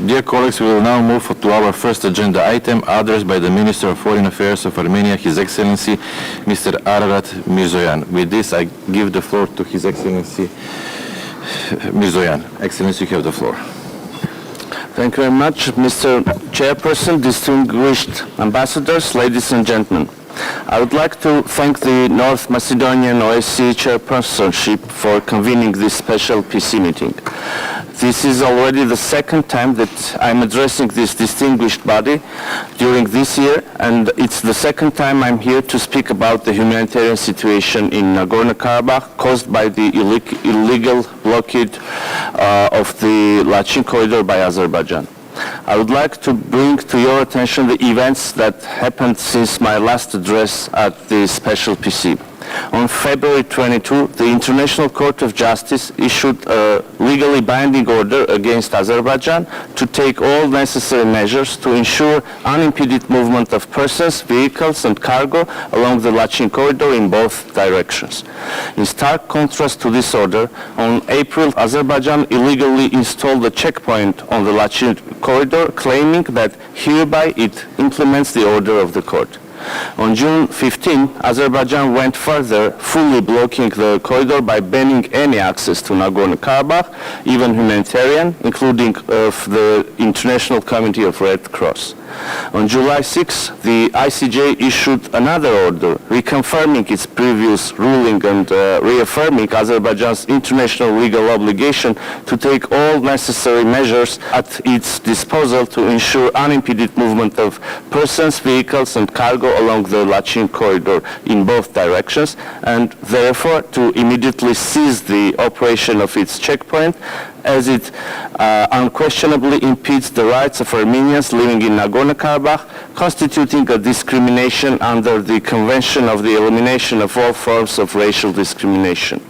Dear colleagues, we will now move to our first agenda item, addressed by the Minister of Foreign Affairs of Armenia, His Excellency, Mr. Mիրզոյան. With this, I give the floor to His Excellency Mիրզոյան. Excellency, you have the floor. Thank you very much, Mr. Chairperson, distinguished ambassadors, ladies and gentlemen. I would like to thank the North Macedonian OSCE chairpersonship for convening this special PC meeting. This is already the second time that I'm addressing this distinguished body during this year, and it's the second time I'm here to speak about the humanitarian situation in Nagorno-Karabakh caused by the illegal blockade of the Lachin corridor by Azerbaijan. I would like to bring to your attention the events that happened since my last address at the special PC. On February 22, the International Court of Justice issued a legally binding order against Azerbaijan to take all necessary measures to ensure unimpeded movement of persons, vehicles and cargo along the Lachin corridor in both directions. In stark contrast to this order, on April, Azerbaijan illegally installed a checkpoint on the Lachin corridor, claiming that hereby it implements the order of the court. On June 15, Azerbaijan went further, fully blocking the corridor by banning any access to Nagorno-Karabakh, even humanitarian, including the International Committee of Red Cross. On July 6, the ICJ issued another order, reconfirming its previous ruling and reaffirming Azerbaijan's international legal obligation to take all necessary measures at its disposal to ensure unimpeded movement of persons, vehicles and cargo along the Lachin corridor in both directions, and therefore to immediately cease the operation of its checkpoint, as it unquestionably impedes the rights of Armenians living in Nagorno-Karabakh, constituting a discrimination under the Convention of the Elimination of All Forms of Racial Discrimination.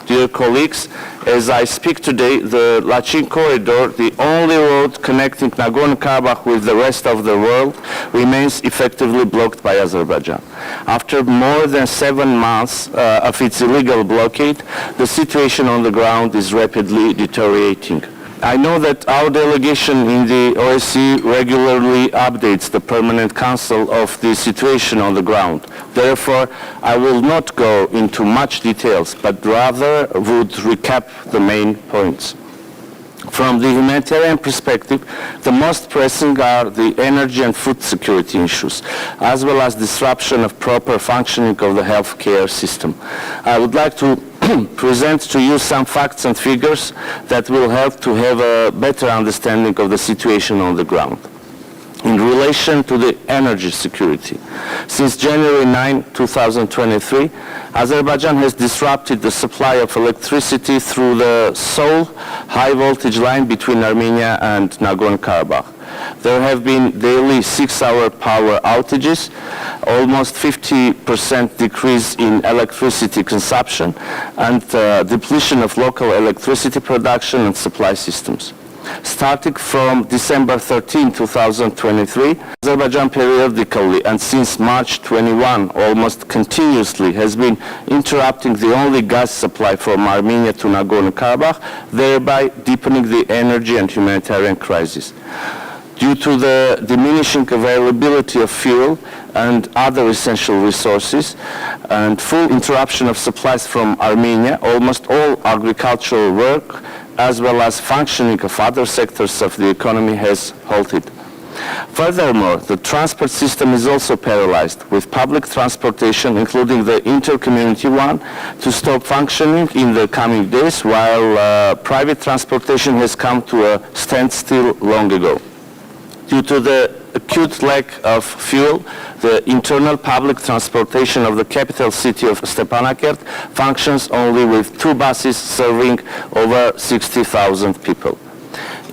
Dear colleagues, as I speak today, the Lachin corridor, the only road connecting Nagorno-Karabakh with the rest of the world, remains effectively blocked by Azerbaijan. After more than 7 months of its illegal blockade, the situation on the ground is rapidly deteriorating. I know that our delegation in the OSCE regularly updates the Permanent Council of the situation on the ground. Therefore, I will not go into much details, but rather would recap the main points. From the humanitarian perspective, the most pressing are the energy and food security issues, as well as disruption of proper functioning of the healthcare system. I would like to present to you some facts and figures that will help to have a better understanding of the situation on the ground. In relation to the energy security, since January 9, 2023, Azerbaijan has disrupted the supply of electricity through the sole high-voltage line between Armenia and Nagorno-Karabakh. There have been daily 6-hour power outages, almost 50% decrease in electricity consumption, and depletion of local electricity production and supply systems. Starting from December 13, 2023, Azerbaijan periodically and since March 21 almost continuously has been interrupting the only gas supply from Armenia to Nagorno-Karabakh, thereby deepening the energy and humanitarian crisis. Due to the diminishing availability of fuel and other essential resources and full interruption of supplies from Armenia, almost all agricultural work as well as functioning of other sectors of the economy has halted. Furthermore, the transport system is also paralyzed, with public transportation, including the inter-community one, to stop functioning in the coming days, while private transportation has come to a standstill long ago. Due to the acute lack of fuel, the internal public transportation of the capital city of Stepanakert functions only with 2 buses serving over 60,000 people.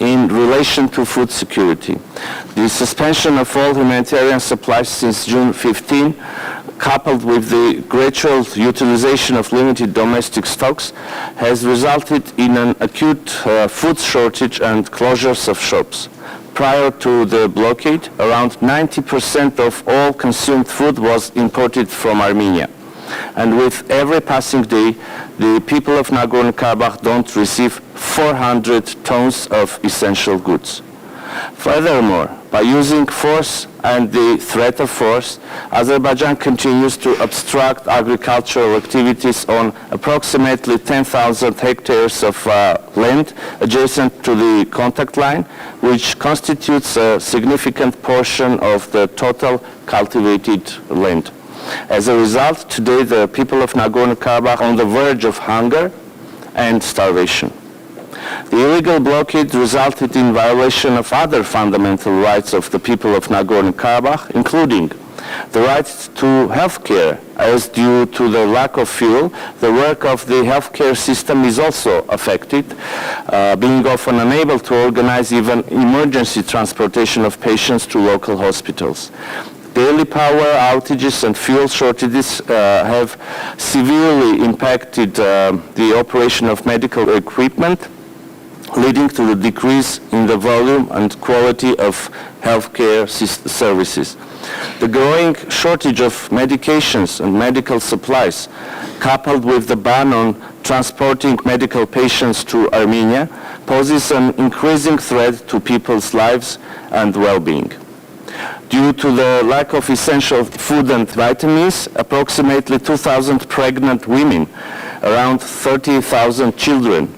In relation to food security, the suspension of all humanitarian supplies since June 15, coupled with the gradual utilization of limited domestic stocks, has resulted in an acute food shortage and closures of shops. Prior to the blockade, around 90% of all consumed food was imported from Armenia. And with every passing day, the people of Nagorno-Karabakh don't receive 400 tons of essential goods. Furthermore, by using force and the threat of force, Azerbaijan continues to obstruct agricultural activities on approximately 10,000 hectares of land adjacent to the contact line, which constitutes a significant portion of the total cultivated land. As a result, today the people of Nagorno-Karabakh are on the verge of hunger and starvation. The illegal blockade resulted in violation of other fundamental rights of the people of Nagorno-Karabakh, including the right to health care, as due to the lack of fuel, the work of the healthcare system is also affected, being often unable to organize even emergency transportation of patients to local hospitals. Daily power outages and fuel shortages have severely impacted the operation of medical equipment, leading to the decrease in the volume and quality of healthcare services. The growing shortage of medications and medical supplies, coupled with the ban on transporting medical patients to Armenia, poses an increasing threat to people's lives and well-being. Due to the lack of essential food and vitamins, approximately 2,000 pregnant women, around 30,000 children,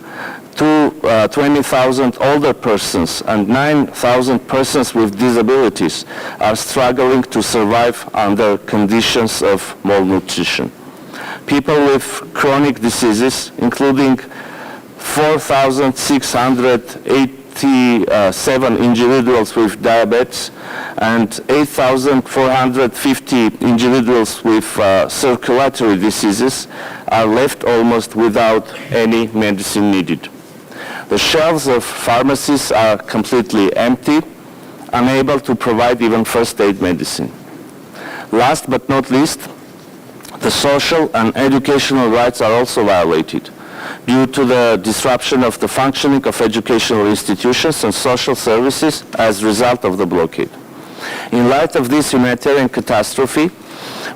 20,000 older persons and 9,000 persons with disabilities are struggling to survive under conditions of malnutrition. People with chronic diseases, including 4,687 individuals with diabetes and 8,450 individuals with circulatory diseases, are left almost without any medicine needed. The shelves of pharmacies are completely empty, unable to provide even first aid medicine. Last but not least, the social and educational rights are also violated due to the disruption of the functioning of educational institutions and social services as a result of the blockade. In light of this humanitarian catastrophe,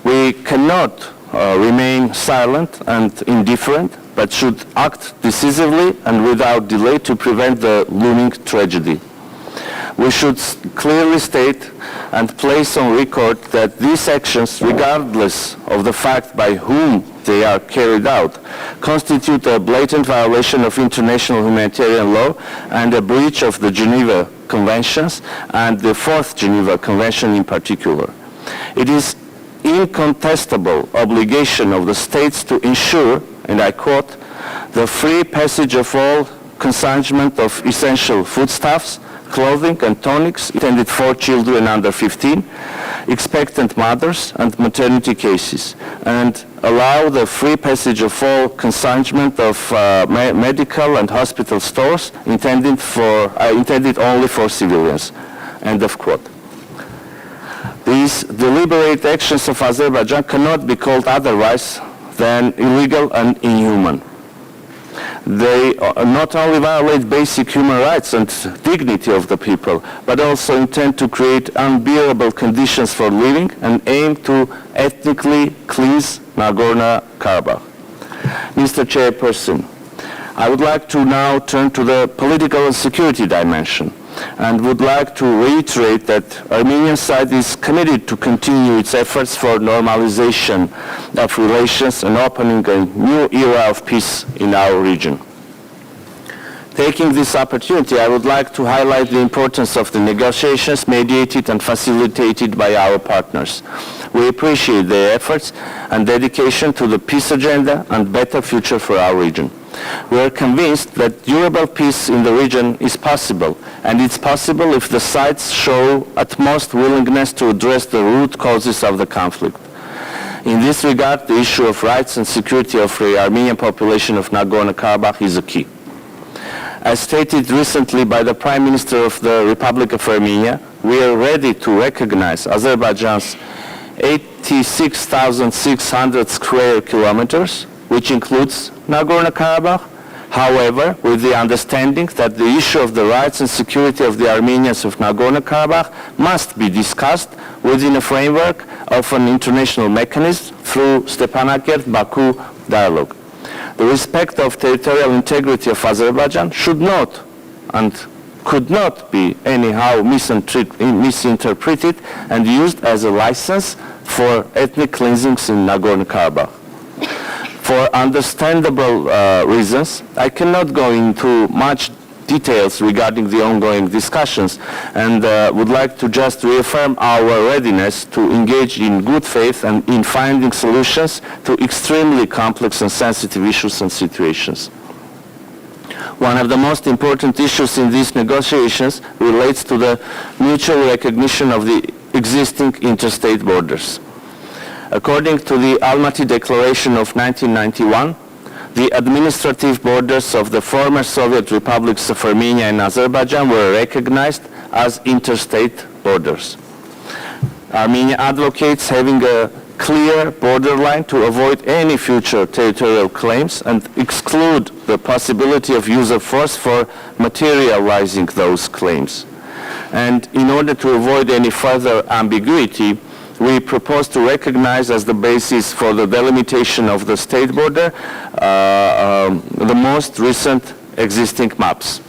we cannot remain silent and indifferent, but should act decisively and without delay to prevent the looming tragedy. We should clearly state and place on record that these actions, regardless of the fact by whom they are carried out, constitute a blatant violation of international humanitarian law and a breach of the Geneva Conventions and the Fourth Geneva Convention in particular. It is incontestable obligation of the states to ensure, and I quote, the free passage of all consignment of essential foodstuffs, clothing and tonics intended for children under 15, expectant mothers and maternity cases, and allow the free passage of all consignment of medical and hospital stores intended only for civilians. End of quote. These deliberate actions of Azerbaijan cannot be called otherwise than illegal and inhuman. They not only violate basic human rights and dignity of the people, but also intend to create unbearable conditions for living and aim to ethnically cleanse Nagorno-Karabakh. Mr. Chairperson, I would like to now turn to the political and security dimension, and would like to reiterate that Armenian side is committed to continue its efforts for normalization of relations and opening a new era of peace in our region. Taking this opportunity, I would like to highlight the importance of the negotiations mediated and facilitated by our partners. We appreciate their efforts and dedication to the peace agenda and better future for our region. We are convinced that durable peace in the region is possible, and it's possible if the sides show utmost willingness to address the root causes of the conflict. In this regard, the issue of rights and security of the Armenian population of Nagorno-Karabakh is a key. As stated recently by the Prime Minister of the Republic of Armenia, we are ready to recognize Azerbaijan's 86,600 square kilometers, which includes Nagorno-Karabakh, however, with the understanding that the issue of the rights and security of the Armenians of Nagorno-Karabakh must be discussed within a framework of an international mechanism through Stepanakert-Baku dialogue. The respect of territorial integrity of Azerbaijan should not, and could not be anyhow misinterpreted and used as a license for ethnic cleansings in Nagorno-Karabakh. For understandable reasons, I cannot go into much details regarding the ongoing discussions and would like to just reaffirm our readiness to engage in good faith and in finding solutions to extremely complex and sensitive issues and situations. One of the most important issues in these negotiations relates to the mutual recognition of the existing interstate borders. According to the Almaty Declaration of 1991, the administrative borders of the former Soviet republics of Armenia and Azerbaijan were recognized as interstate borders. Armenia advocates having a clear borderline to avoid any future territorial claims and exclude the possibility of use of force for materializing those claims. And in order to avoid any further ambiguity, we propose to recognize as the basis for the delimitation of the state border the most recent existing maps.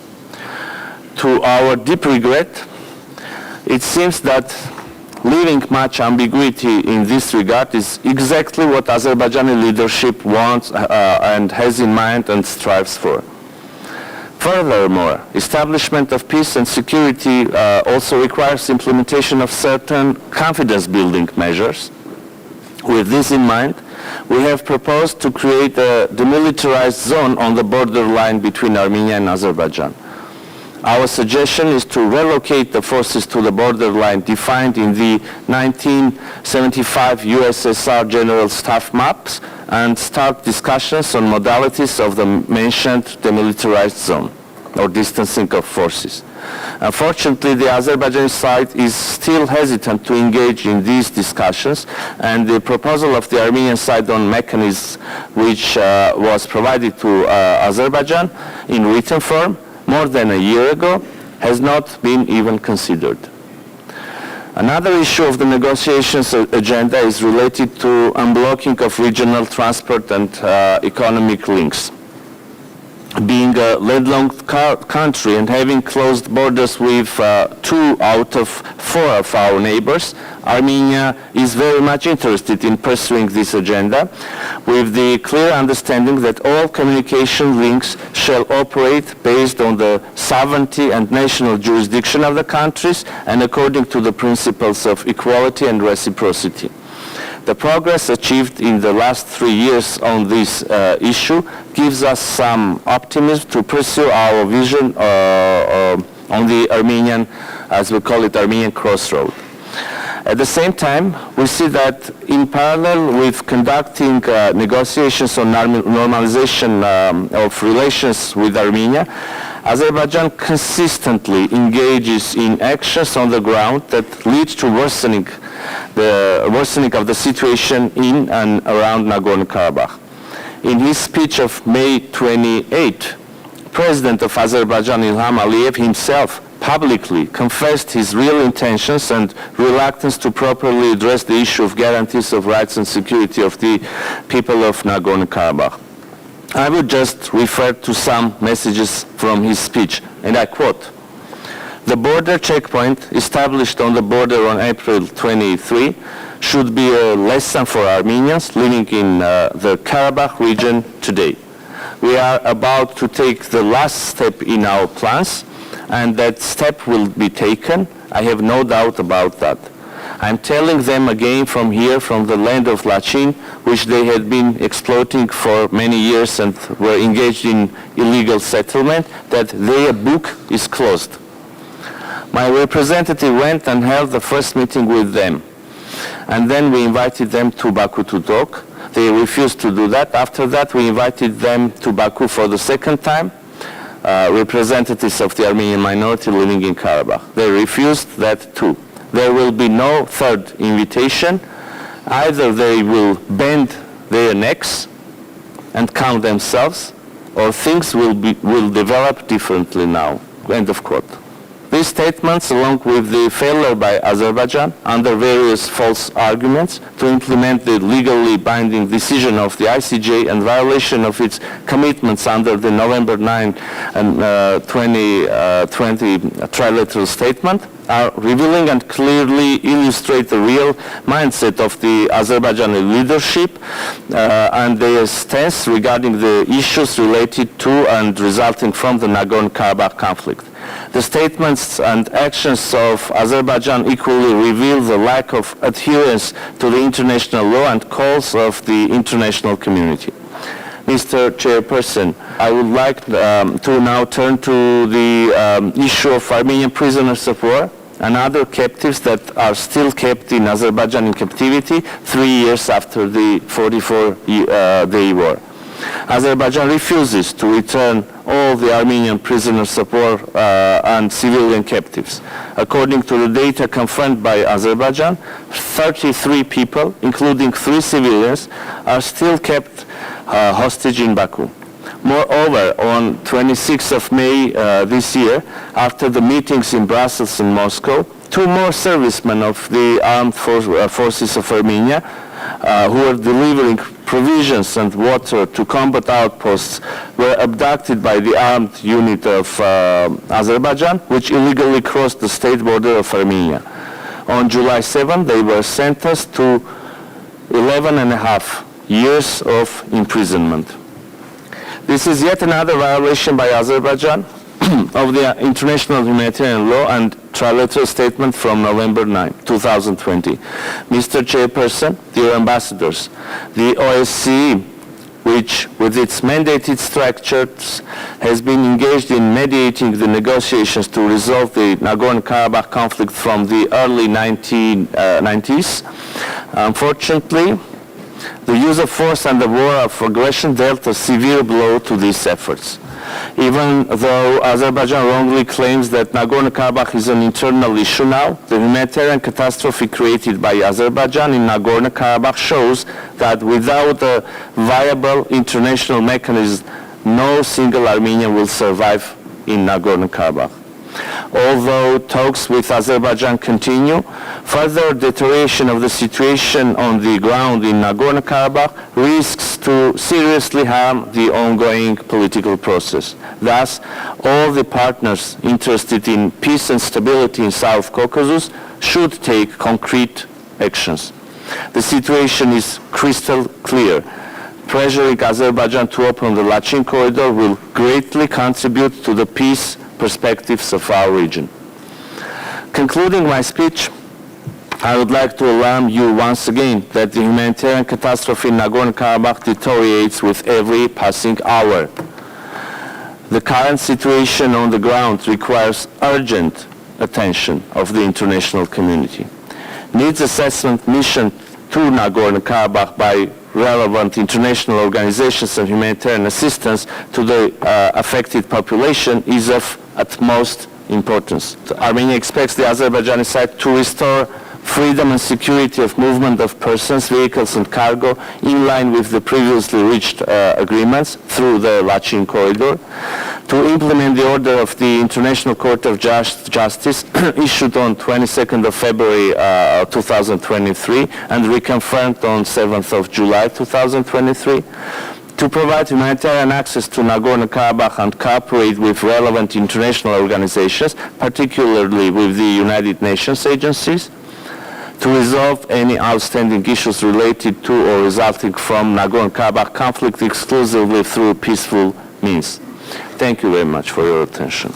To our deep regret, it seems that leaving much ambiguity in this regard is exactly what Azerbaijani leadership wants and has in mind and strives for. Furthermore, establishment of peace and security also requires implementation of certain confidence-building measures. With this in mind, we have proposed to create a demilitarized zone on the borderline between Armenia and Azerbaijan. Our suggestion is to relocate the forces to the borderline defined in the 1975 USSR General Staff maps and start discussions on modalities of the mentioned demilitarized zone or distancing of forces. Unfortunately, the Azerbaijani side is still hesitant to engage in these discussions, and the proposal of the Armenian side on mechanisms which was provided to Azerbaijan in written form more than a year ago has not been even considered. Another issue of the negotiations agenda is related to unblocking of regional transport and economic links. Being a landlocked country and having closed borders with 2 out of 4 of our neighbors, Armenia is very much interested in pursuing this agenda with the clear understanding that all communication links shall operate based on the sovereignty and national jurisdiction of the countries and according to the principles of equality and reciprocity. The progress achieved in the last 3 years on this issue gives us some optimism to pursue our vision on the Armenian, as we call it, Armenian crossroad. At the same time, we see that in parallel with conducting negotiations on normalization of relations with Armenia, Azerbaijan consistently engages in actions on the ground that lead to worsening of the situation in and around Nagorno-Karabakh. In his speech of May 28, President of Azerbaijan Ilham Aliyev himself publicly confessed his real intentions and reluctance to properly address the issue of guarantees of rights and security of the people of Nagorno-Karabakh. I would just refer to some messages from his speech, and I quote, "The border checkpoint established on the border on April 23 should be a lesson for Armenians living in the Karabakh region today. We are about to take the last step in our plans, and that step will be taken. I have no doubt about that. I'm telling them again from here, from the land of Lachin, which they had been exploiting for many years and were engaged in illegal settlement, that their book is closed. My representative went and held the first meeting with them. And then we invited them to Baku to talk. They refused to do that. After that, we invited them to Baku for the second time, representatives of the Armenian minority living in Karabakh. They refused that too. There will be no third invitation. Either they will bend their necks and count themselves, or things will develop differently now." End of quote. These statements, along with the failure by Azerbaijan under various false arguments to implement the legally binding decision of the ICJ and violation of its commitments under the November 9 and 2020 trilateral statement, are revealing and clearly illustrate the real mindset of the Azerbaijani leadership and their stance regarding the issues related to and resulting from the Nagorno-Karabakh conflict. The statements and actions of Azerbaijan equally reveal the lack of adherence to the international law and calls of the international community. Mr. Chairperson, I would like to now turn to the issue of Armenian prisoners of war and other captives that are still kept in Azerbaijan in captivity 3 years after the 44-day war. Azerbaijan refuses to return all the Armenian prisoners of war and civilian captives. According to the data confirmed by Azerbaijan, 33 people, including 3 civilians, are still kept hostage in Baku. Moreover, on 26th of May this year, after the meetings in Brussels and Moscow, 2 more servicemen of the armed forces of Armenia who were delivering provisions and water to combat outposts were abducted by the armed unit of Azerbaijan, which illegally crossed the state border of Armenia. On July 7, they were sentenced to 11.5 years of imprisonment. This is yet another violation by Azerbaijan of the international humanitarian law and trilateral statement from November 9, 2020. Mr. Chairperson, dear ambassadors, the OSCE, which with its mandated structures has been engaged in mediating the negotiations to resolve the Nagorno-Karabakh conflict from the early 1990s, unfortunately, the use of force and the war of aggression dealt a severe blow to these efforts. Even though Azerbaijan wrongly claims that Nagorno-Karabakh is an internal issue now, the humanitarian catastrophe created by Azerbaijan in Nagorno-Karabakh shows that without a viable international mechanism, no single Armenian will survive in Nagorno-Karabakh. Although talks with Azerbaijan continue, further deterioration of the situation on the ground in Nagorno-Karabakh risks to seriously harm the ongoing political process. Thus, all the partners interested in peace and stability in South Caucasus should take concrete actions. The situation is crystal clear. Pressuring Azerbaijan to open the Lachin corridor will greatly contribute to the peace perspectives of our region. Concluding my speech, I would like to alarm you once again that the humanitarian catastrophe in Nagorno-Karabakh deteriorates with every passing hour. The current situation on the ground requires urgent attention of the international community. Needs assessment mission to Nagorno-Karabakh by relevant international organizations and humanitarian assistance to the affected population is of utmost importance. Armenia expects the Azerbaijani side to restore freedom and security of movement of persons, vehicles and cargo in line with the previously reached agreements through the Lachin corridor, to implement the order of the International Court of Justice issued on 22nd of February 2023 and reconfirmed on 7th of July 2023, to provide humanitarian access to Nagorno-Karabakh and cooperate with relevant international organizations, particularly with the United Nations agencies, to resolve any outstanding issues related to or resulting from Nagorno-Karabakh conflict exclusively through peaceful means. Thank you very much for your attention.